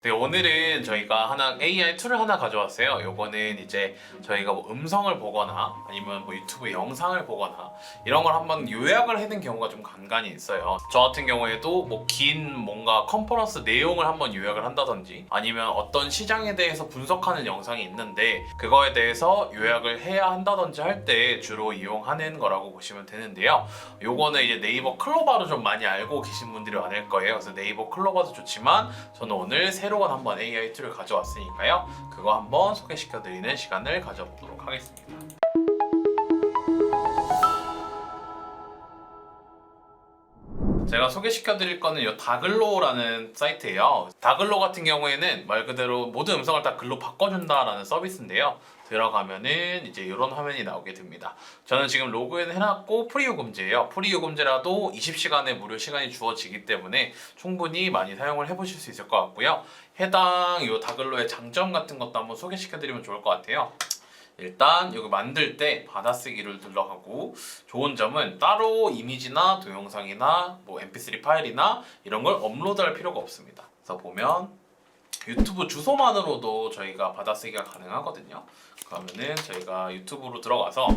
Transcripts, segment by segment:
네, 오늘은 저희가 하나 AI 툴을 하나 가져왔어요. 요거는 이제 저희가 뭐 음성을 보거나 아니면 뭐 유튜브 영상을 보거나 이런 걸 한번 요약을 해는 경우가 좀 간간히 있어요. 저 같은 경우에도 뭐 긴 뭔가 컨퍼런스 내용을 한번 요약을 한다든지 아니면 어떤 시장에 대해서 분석하는 영상이 있는데 그거에 대해서 요약을 해야 한다든지 할 때 주로 이용하는 거라고 보시면 되는데요. 요거는 이제 네이버 클로바로 좀 많이 알고 계신 분들이 많을 거예요. 그래서 네이버 클로바도 좋지만 저는 오늘 새로운 한번 AI 툴을 가져왔으니까요. 그거 한번 소개시켜드리는 시간을 가져보도록 하겠습니다. 제가 소개시켜드릴 거는 이 다글로라는 사이트예요. 다글로 같은 경우에는 말 그대로 모든 음성을 다 글로 바꿔준다라는 서비스인데요. 들어가면은 이제 이런 화면이 나오게 됩니다. 저는 지금 로그인 해놨고 프리요금제예요. 프리요금제라도 20시간의 무료 시간이 주어지기 때문에 충분히 많이 사용을 해보실 수 있을 것 같고요. 해당 이 다글로의 장점 같은 것도 한번 소개시켜드리면 좋을 것 같아요. 일단 여기 만들 때 받아쓰기를 눌러가고 좋은 점은 따로 이미지나 동영상이나 뭐 mp3 파일이나 이런 걸 업로드할 필요가 없습니다. 그래서 보면 유튜브 주소만으로도 저희가 받아쓰기가 가능하거든요. 그러면은 저희가 유튜브로 들어가서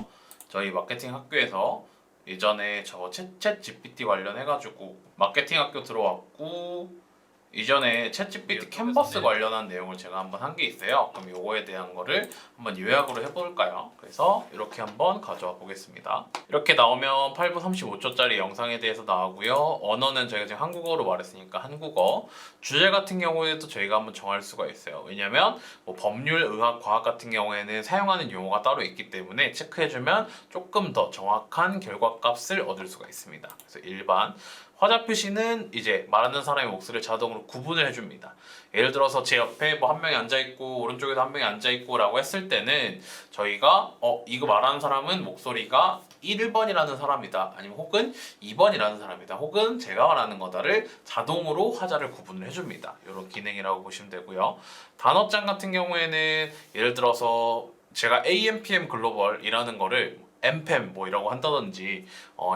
저희 마케팅 학교에서 예전에 저 챗 GPT 관련해가지고 마케팅 학교 들어왔고 이전에 챗GPT 캔버스 관련한 내용을 제가 한번 한 게 있어요. 그럼 요거에 대한 거를 한번 요약으로 해볼까요? 그래서 이렇게 한번 가져와 보겠습니다. 이렇게 나오면 8분 35초짜리 영상에 대해서 나오고요. 언어는 저희가 지금 한국어로 말했으니까 한국어. 주제 같은 경우에도 저희가 한번 정할 수가 있어요. 왜냐면 뭐 법률, 의학, 과학 같은 경우에는 사용하는 용어가 따로 있기 때문에 체크해주면 조금 더 정확한 결과값을 얻을 수가 있습니다. 그래서 일반 화자 표시는 이제 말하는 사람의 목소리를 자동으로 구분을 해줍니다. 예를 들어서 제 옆에 뭐 한 명이 앉아있고 오른쪽에도 한 명이 앉아있고 라고 했을 때는 저희가 이거 말하는 사람은 목소리가 1번이라는 사람이다 아니면 혹은 2번이라는 사람이다 혹은 제가 말하는 거다를 자동으로 화자를 구분을 해줍니다. 이런 기능이라고 보시면 되고요. 단어장 같은 경우에는 예를 들어서 제가 AMPM 글로벌이라는 거를 엠팸 뭐 이라고 한다든지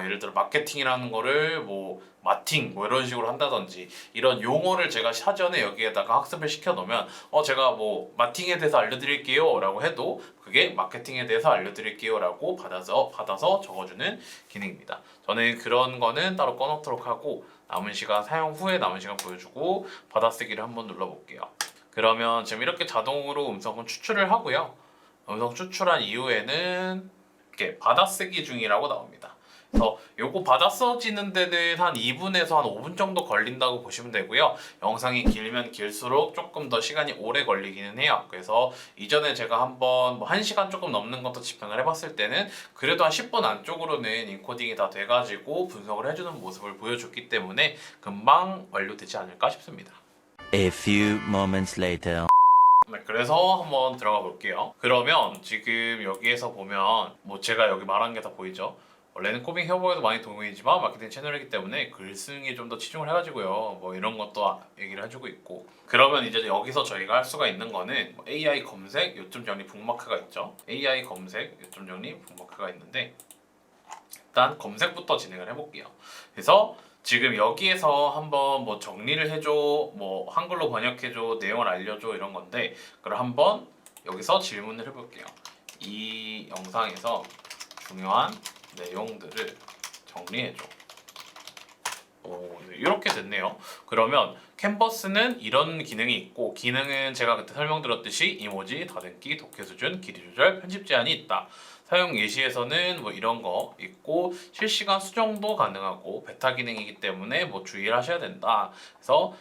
예를 들어 마케팅이라는 거를 뭐 마팅 뭐 이런 식으로 한다든지 이런 용어를 제가 사전에 여기에다가 학습을 시켜 놓으면 제가 뭐 마팅에 대해서 알려드릴게요 라고 해도 그게 마케팅에 대해서 알려드릴게요 라고 받아서 적어주는 기능입니다. 저는 그런 거는 따로 꺼놓도록 하고 남은 시간 사용 후에 남은 시간 보여주고 받아쓰기를 한번 눌러볼게요. 그러면 지금 이렇게 자동으로 음성은 추출을 하고요. 음성 추출한 이후에는 이렇게 받아쓰기 중이라고 나옵니다. 그래서 요거 받아써지는 데는 한 2분에서 한 5분 정도 걸린다고 보시면 되고요. 영상이 길면 길수록 조금 더 시간이 오래 걸리기는 해요. 그래서 이전에 제가 한번 뭐 1시간 조금 넘는 것도 집행을 해봤을 때는 그래도 한 10분 안쪽으로는 인코딩이 다 돼가지고 분석을 해주는 모습을 보여줬기 때문에 금방 완료되지 않을까 싶습니다. A few moments later. 네, 그래서 한번 들어가 볼게요. 그러면 지금 여기에서 보면 뭐 제가 여기 말한 게 다 보이죠? 원래는 코빙 협업에도 많이 동행이지만 마케팅 채널이기 때문에 글쓰기에 좀 더 치중을 해가지고요. 뭐 이런 것도 얘기를 해주고 있고. 그러면 이제 여기서 저희가 할 수가 있는 거는 뭐 AI 검색, 요점 정리 북마크가 있죠. AI 검색, 요점 정리 북마크가 있는데 일단 검색부터 진행을 해볼게요. 그래서 지금 여기에서 한번 뭐 정리를 해줘, 뭐 한글로 번역해줘, 내용을 알려줘 이런 건데 그럼 한번 여기서 질문을 해볼게요. 이 영상에서 중요한 내용들을 정리해줘. 이렇게 됐네요. 그러면 캔버스는 이런 기능이 있고 기능은 제가 그때 설명드렸듯이 이모지, 다듬기, 독해 수준, 길이 조절, 편집 제한이 있다. 사용 예시에서는 뭐 이런 거 있고 실시간 수정도 가능하고 베타 기능이기 때문에 뭐 주의를 하셔야 된다. 그래서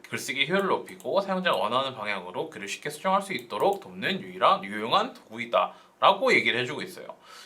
글쓰기 효율을 높이고 사용자가 원하는 방향으로 글을 쉽게 수정할 수 있도록 돕는 유용한 도구이다. 라고 얘기를 해주고 있어요.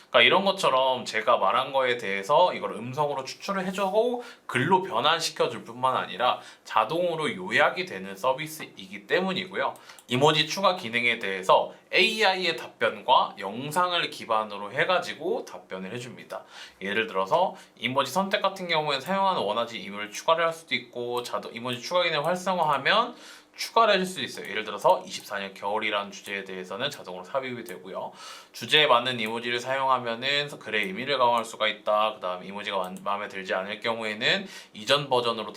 그러니까 이런 것처럼 제가 말한 거에 대해서 이걸 음성으로 추출을 해주고 글로 변환시켜 줄 뿐만 아니라 자동으로 요약이 되는 서비스이기 때문이고요. 이모지 추가 기능에 대해서 AI의 답변과 영상을 기반으로 해가지고 답변을 해줍니다. 예를 들어서 이모지 선택 같은 경우에 사용하는 원하지 이미지를 추가를 할 수도 있고 이모지 추가 기능을 활성화하면 추가를 해줄 수 있어요. 예를 들어서 24년 겨울이라는 주제에 대해서는 자동으로 삽입이 되고요. 주제에 맞는 이모지를 사용하면은 글의 의미를 강화할 수가 있다. 그 다음 이모지가 마음에 들지 않을 경우에는 이전 버전으로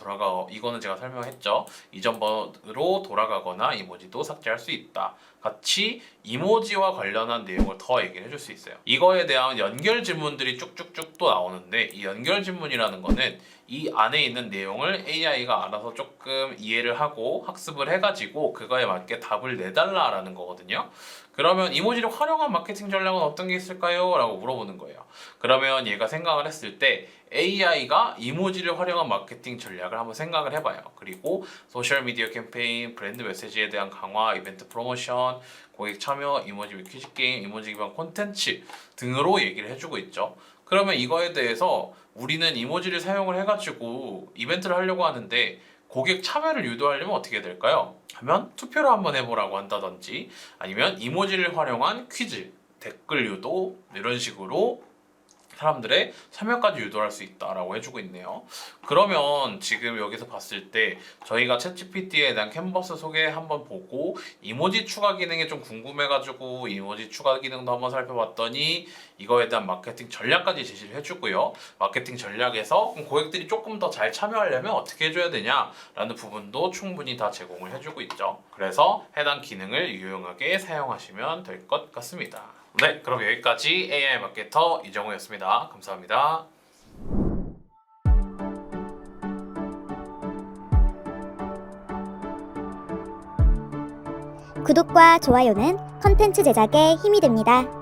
이거는 제가 설명했죠. 이전 버전으로 돌아가거나 이모지도 삭제할 수 있다. 같이 이모지와 관련한 내용을 더 얘기를 해줄 수 있어요. 이거에 대한 연결 질문들이 쭉쭉쭉 또 나오는데 이 연결 질문이라는 거는 이 안에 있는 내용을 AI가 알아서 조금 이해를 하고 학습을 해가지고 그거에 맞게 답을 내달라라는 거거든요. 그러면 이모지를 활용한 마케팅 전략은 어떤 게 있을까요? 라고 물어보는 거예요. 그러면 얘가 생각을 했을 때 AI가 이모지를 활용한 마케팅 전략을 한번 생각을 해봐요. 그리고 소셜미디어 캠페인, 브랜드 메시지에 대한 강화, 이벤트 프로모션, 고객 참여, 이모지 퀴즈 게임, 이모지 기반 콘텐츠 등으로 얘기를 해주고 있죠. 그러면 이거에 대해서 우리는 이모지를 사용을 해가지고 이벤트를 하려고 하는데 고객 참여를 유도하려면 어떻게 해야 될까요? 하면 투표를 한번 해보라고 한다든지 아니면 이모지를 활용한 퀴즈, 댓글 유도 이런 식으로 사람들의 참여까지 유도할 수 있다라고 해주고 있네요. 그러면 지금 여기서 봤을 때 저희가 챗GPT에 대한 캔버스 소개 한번 보고 이모지 추가 기능이 좀 궁금해가지고 이모지 추가 기능도 한번 살펴봤더니 이거에 대한 마케팅 전략까지 제시를 해주고요. 마케팅 전략에서 고객들이 조금 더 잘 참여하려면 어떻게 해줘야 되냐라는 부분도 충분히 다 제공을 해주고 있죠. 그래서 해당 기능을 유용하게 사용하시면 될 것 같습니다. 네, 그럼 여기까지 AI 마케터 이정우였습니다. 감사합니다. 구독과 좋아요는 컨텐츠 제작에 힘이 됩니다.